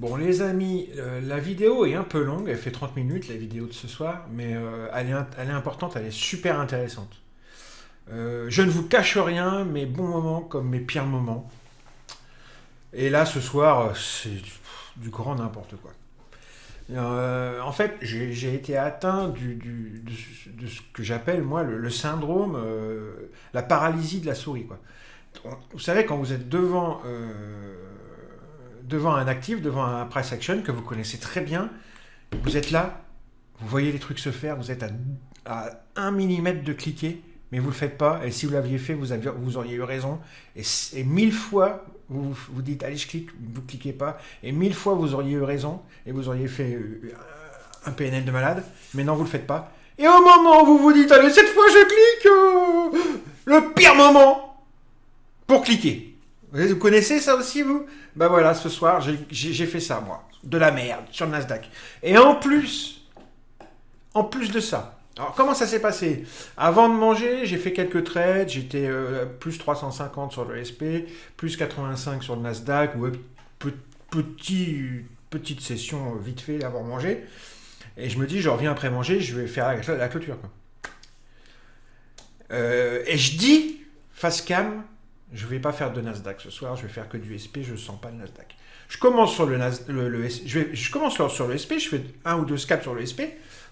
Bon, les amis, la vidéo est un peu longue, elle fait 30 minutes, la vidéo de ce soir, mais elle est importante, elle est super intéressante. Je ne vous cache rien, mes bons moments comme mes pires moments. Et là, ce soir, c'est du grand n'importe quoi. En fait, j'ai été atteint de ce que j'appelle, moi, le syndrome, la paralysie de la souris, quoi. Vous savez, quand vous êtes devant un actif, devant un price action que vous connaissez très bien, vous êtes là, vous voyez les trucs se faire, vous êtes à 1 millimètre de cliquer, mais vous ne le faites pas, et si vous l'aviez fait, vous auriez eu raison, et 1000 fois, vous dites, allez, je clique, vous ne cliquez pas, et 1000 fois, vous auriez eu raison, et vous auriez fait un PNL de malade, mais non, vous ne le faites pas. Et au moment où vous vous dites, allez, cette fois, je clique, le pire moment pour cliquer. Vous connaissez ça aussi, vous? Ben voilà, ce soir, j'ai fait ça, moi. De la merde, sur le Nasdaq. Et en plus de ça, alors comment ça s'est passé? Avant de manger, j'ai fait quelques trades, j'étais plus 350 sur le SP, plus 85 sur le Nasdaq, ouais, petite session vite fait avant de manger. Et je me dis, je reviens après manger, je vais faire la clôture, quoi. Et je dis, face cam, je vais pas faire de Nasdaq ce soir, je vais faire que du SP, je sens pas le Nasdaq. Je commence sur je commence sur le SP, je fais un ou deux scaps sur le SP,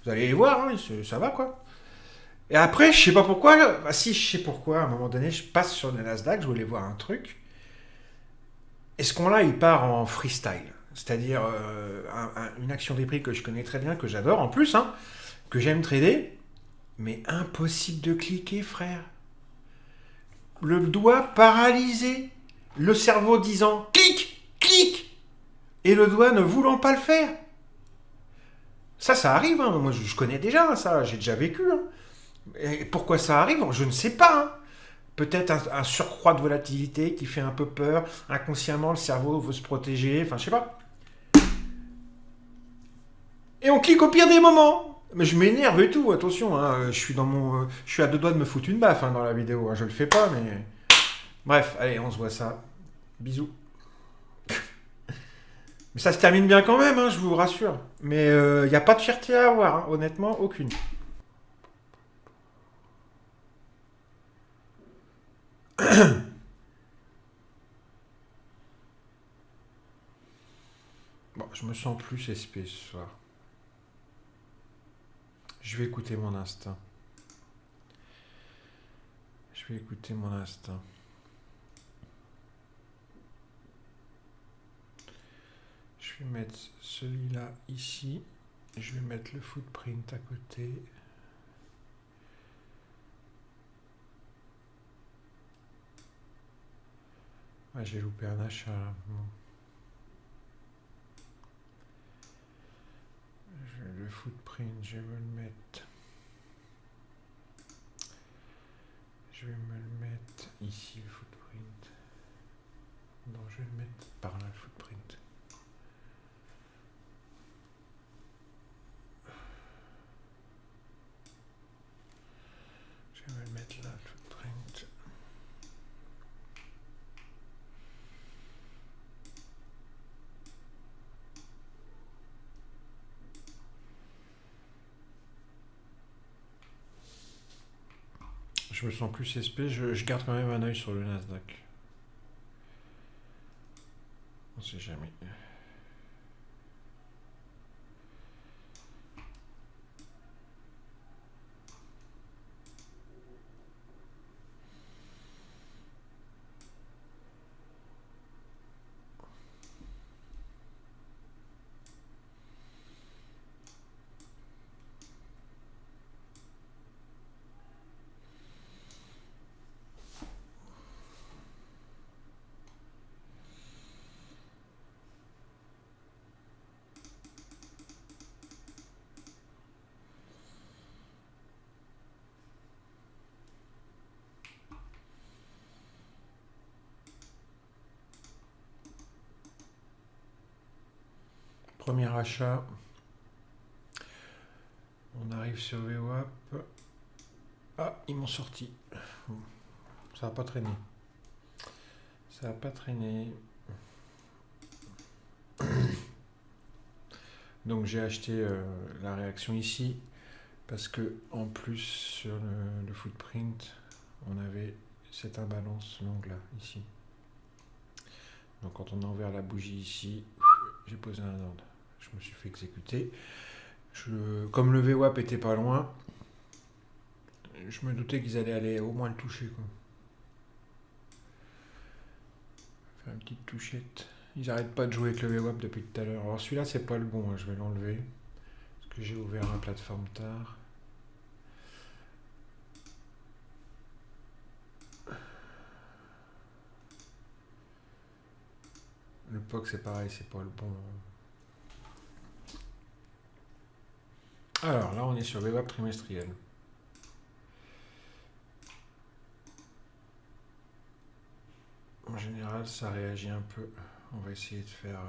vous allez les voir, hein, ça va quoi. Et après, je sais pas pourquoi, bah si je sais pourquoi, à un moment donné, je passe sur le Nasdaq, je voulais voir un truc, et ce con-là, il part en freestyle. C'est-à-dire une action des prix que je connais très bien, que j'adore en plus, hein, que j'aime trader, mais impossible de cliquer, frère. Le doigt paralysé, le cerveau disant clic, clic, et le doigt ne voulant pas le faire. Ça arrive, hein. Moi je connais déjà ça, j'ai déjà vécu. Hein. Et pourquoi ça arrive? Je ne sais pas. Hein. Peut-être un surcroît de volatilité qui fait un peu peur, inconsciemment le cerveau veut se protéger, enfin je sais pas. Et on clique au pire des moments. Mais je m'énerve et tout, attention, hein. Je suis à deux doigts de me foutre une baffe hein, dans la vidéo, hein. Je le fais pas, mais... Bref, allez, on se voit ça. Bisous. Mais ça se termine bien quand même, hein, je vous rassure. Mais il n'y a pas de fierté à avoir, hein, honnêtement, aucune. Bon, je me sens plus SP ce soir. Je vais écouter mon instinct. Je vais écouter mon instinct. Je vais mettre celui-là ici. Je vais mettre le footprint à côté. Ah, j'ai loupé un achat. Bon. Le footprint, je vais me le mettre. Je vais me le mettre ici, le footprint. Non, je vais le mettre par là, le footprint. Je vais me le mettre là, le footprint. Je me sens plus SP, je garde quand même un œil sur le Nasdaq. On sait jamais. Premier achat. On arrive sur VWAP. Ah, ils m'ont sorti. Ça va pas traîner. Ça va pas traîner. Donc j'ai acheté la réaction ici parce que en plus sur le footprint, on avait cette imbalance longue là, ici. Donc quand on a ouvert la bougie ici, j'ai posé un ordre. Je me suis fait exécuter. Comme le VWAP était pas loin, je me doutais qu'ils allaient aller au moins le toucher, quoi. Faire une petite touchette. Ils n'arrêtent pas de jouer avec le VWAP depuis tout à l'heure. Alors celui-là, c'est pas le bon, hein, je vais l'enlever. Parce que j'ai ouvert ma plateforme tard. Le POC, c'est pareil, c'est pas le bon. Alors là, on est sur VWAP trimestriel. En général, ça réagit un peu. On va essayer de faire...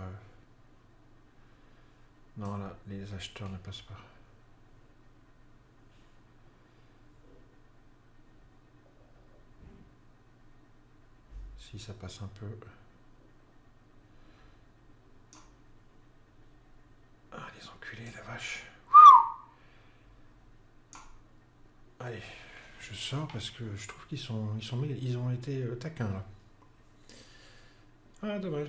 Non, là, les acheteurs ne passent pas. Si, ça passe un peu. Ah, les enculés, la vache. Allez, je sors parce que je trouve ils ont été taquins, là. Ah, dommage.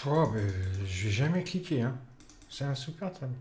Oh, mais je vais jamais cliquer, hein. C'est insupportable.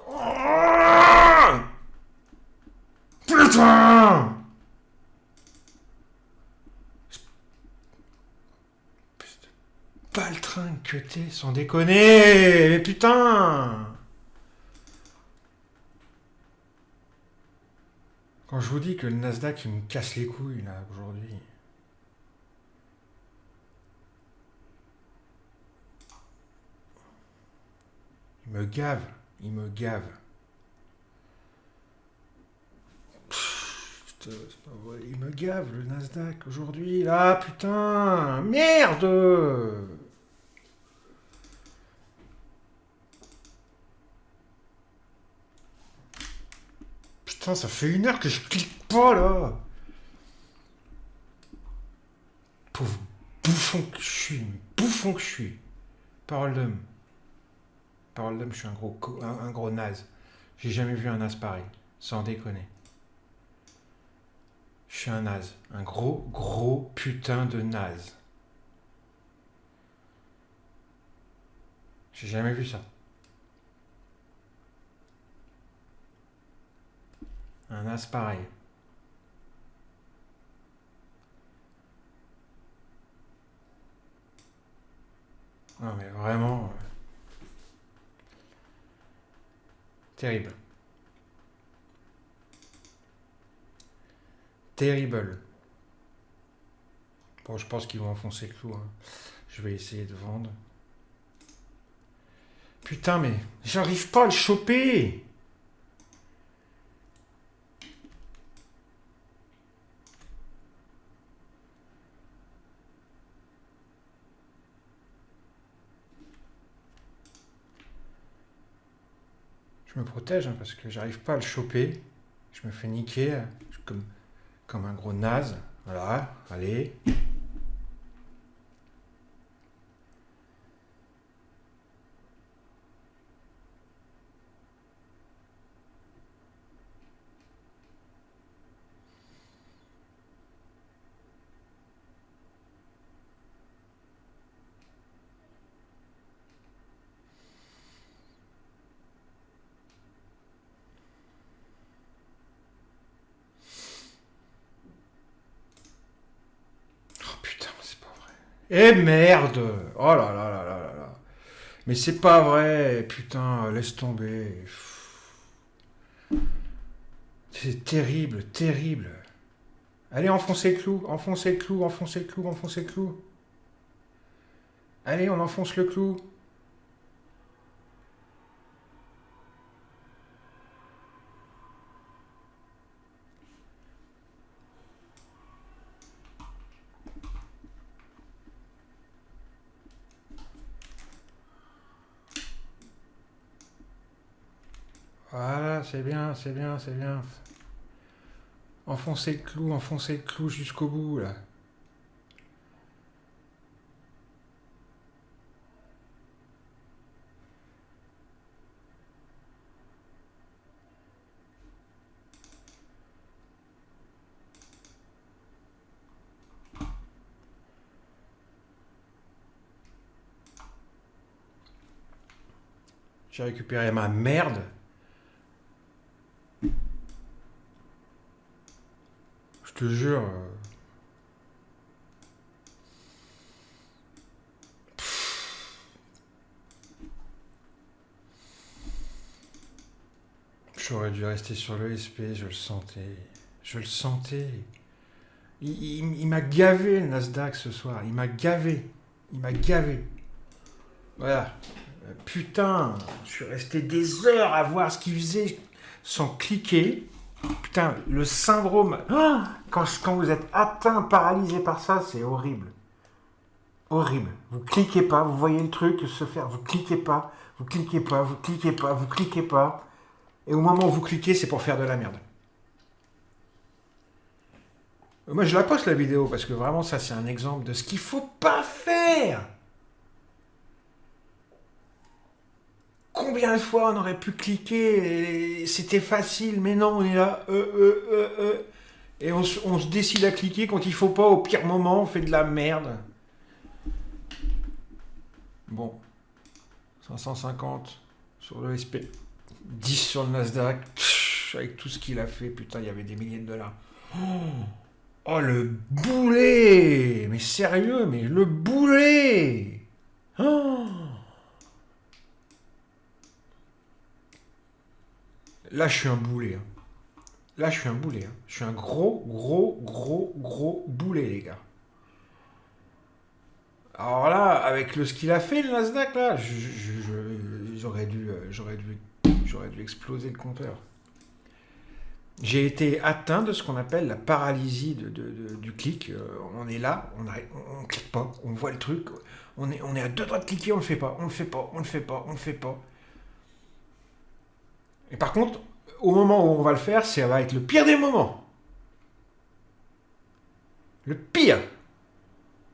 Oh putain! Baltringue que t'es, sans déconner! Mais putain! Quand je vous dis que le Nasdaq, il me casse les couilles, là, aujourd'hui. Il me gave, il me gave. Putain, c'est pas vrai, il me gave, le Nasdaq, aujourd'hui, là, putain! Merde! Putain, ça fait 1 heure que je clique pas, là! Pauvre bouffon que je suis, bouffon que je suis. Parole d'homme. Parole d'homme, je suis un gros naze. J'ai jamais vu un naze pareil, sans déconner. Je suis un naze. Un gros putain de naze. J'ai jamais vu ça. Un naze pareil. Non mais vraiment... terrible. Terrible. Bon, je pense qu'ils vont enfoncer le clou, hein. Je vais essayer de vendre. Putain, mais j'arrive pas à le choper! Je me protège, hein, parce que j'arrive pas à le choper. Je me fais niquer comme un gros naze. Voilà, allez. Oh putain, c'est pas vrai. Eh merde! Oh là là là là là là. Mais c'est pas vrai, putain, laisse tomber. C'est terrible, terrible. Allez, enfoncez le clou, enfoncez le clou, enfoncez le clou, enfoncez le clou. Allez, on enfonce le clou. Voilà, c'est bien, c'est bien, c'est bien. Enfoncez le clou jusqu'au bout, là. J'ai récupéré ma merde. Je te jure. J'aurais dû rester sur le SP, je le sentais. Je le sentais. Il m'a gavé le Nasdaq ce soir. Il m'a gavé. Il m'a gavé. Voilà. Putain, je suis resté des heures à voir ce qu'il faisait sans cliquer. Putain, le syndrome... Quand vous êtes atteint, paralysé par ça, c'est horrible. Horrible. Vous cliquez pas, vous voyez le truc se faire, vous cliquez pas, vous cliquez pas, vous cliquez pas, vous cliquez pas. Et au moment où vous cliquez, c'est pour faire de la merde. Moi, je la poste la vidéo parce que vraiment, ça, c'est un exemple de ce qu'il faut pas faire. Combien de fois on aurait pu cliquer et c'était facile, mais non, on est là, et on se décide à cliquer quand il faut pas, au pire moment, on fait de la merde. Bon, 550 sur le SP, 10 sur le Nasdaq, avec tout ce qu'il a fait, putain, il y avait des milliers de dollars. Oh, le boulet! Mais sérieux, mais le boulet! Oh. Là, je suis un boulet. Là, je suis un boulet. Je suis un gros boulet, les gars. Alors là, avec ce qu'il a fait, le Nasdaq, là, j'aurais dû exploser le compteur. J'ai été atteint de ce qu'on appelle la paralysie du clic. On est là, on clique pas, on voit le truc, on est à deux doigts de cliquer, on le fait pas. Et par contre, au moment où on va le faire, ça va être le pire des moments. Le pire.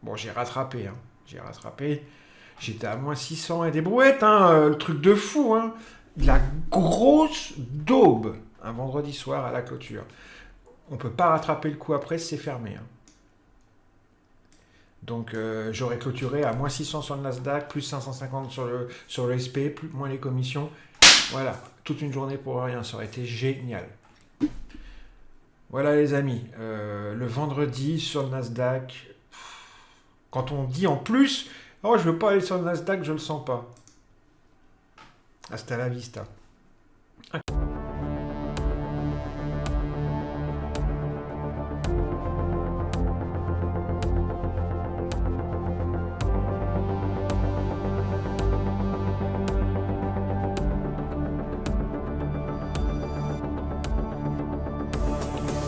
Bon, j'ai rattrapé. J'étais à moins 600 et des brouettes, le truc de fou. La grosse daube, un vendredi soir à la clôture. On peut pas rattraper le coup après, c'est fermé. Donc j'aurais clôturé à moins 600 sur le Nasdaq, plus 550 sur le SP, moins les commissions. Voilà, toute une journée pour rien, ça aurait été génial. Voilà les amis, le vendredi sur le Nasdaq, quand on dit en plus, oh je veux pas aller sur le Nasdaq, je le sens pas. Hasta la vista.